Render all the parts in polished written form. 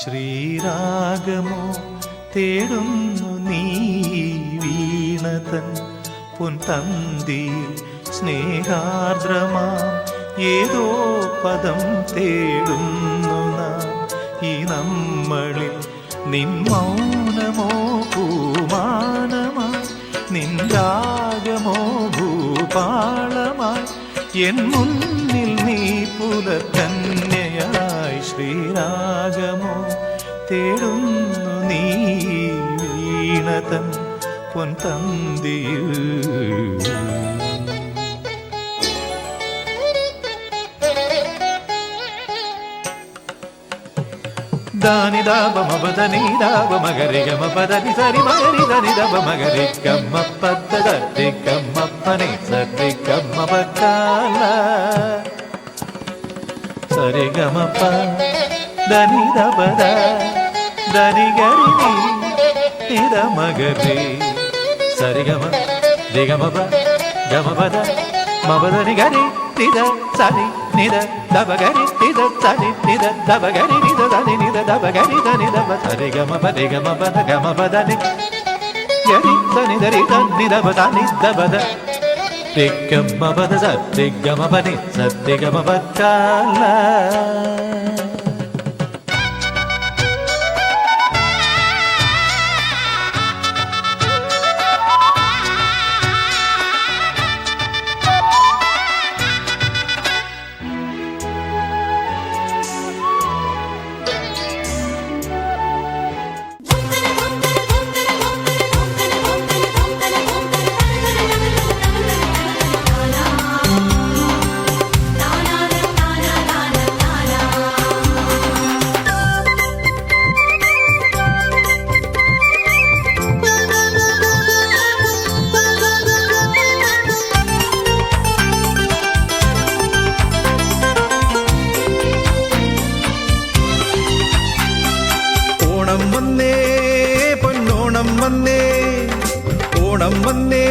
ശ്രീരാഗമോ തേടുന്നു നീ വീണതൻ പൊൻതന്തിയിൽ സ്നേഹാർദ്രമാം ഏതോ പദം തേടുന്നു നാം ഈ നമ്മളിൽ. നിൻ മൗനമോ പൂമാനമായി, നിൻ രാഗമോ ഭൂപാളമായി, എൻ മുന്നിൽ നീ പുലർക്കന്യയായി. ശ്രീരാഗമോ തേടുന്നു നീ വീണതൻ പൊൻതന്തിയിൽ. ದಾನಿ ದಾಬ ಮಬದನಿ ದಾಬ ಮಗರಿ ಗಮ ಪದನಿ ಸರಿ ಮಗರಿ ಧನಿ ದಬ ಮಗರಿ ಗಮ್ಮ ಪದ್ದ ದಿ ಗಮ್ಮ ಪನಿ ಸರಿ ಗಮ್ಮ ಬಕಾಲ ಸರಿ ಗಮ ಪ ಧನಿ ದಬದ ಧನಿ ಗರಿ ನಿದ ಮಗರಿ ಸರಿ ಗಮ ದಿ ಗಮ ಪ ಗಮ ಪದ ಮಬದನಿ ಗರಿ ನಿದ ಸರಿ ನಿದ ದಬಗರಿ ನಿದ ಸರಿ ನಿದ ದಬಗರಿ ನಿದ ಧನಿ ನಿದ ದಬಗರಿ ಧನಿ ದಬ ಸರಿ ಗಮ ಪದಿ ಗಮ ಪದ ಗಮ ಪದನಿ ಗರಿ ಧನಿ ಧರಿ ಧನಿ ದಬ ಧನಿ ದಬದ ದಿಗ್ಗಮ ಪದ ಸತ್ತಿ ಗಮ ಪನಿ ಸತ್ತಿ ಗಮ ಪಕ್ಕಾಲ. പൊന്നോണം വന്നേ ഓണം വന്നേ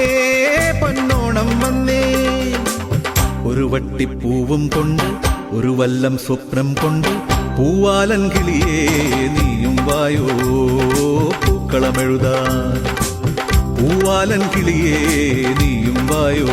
പൊന്നോണം വന്നേ. ഒരു വട്ടിപ്പൂവും കൊണ്ട് ഒരു വല്ലം സ്വപ്നം കൊണ്ട് പൂവാലൻ കിളിയേ നീയും വായോ പൂക്കളമെഴുതാൻ. പൂവാലൻ കിളിയേ നീയും വായോ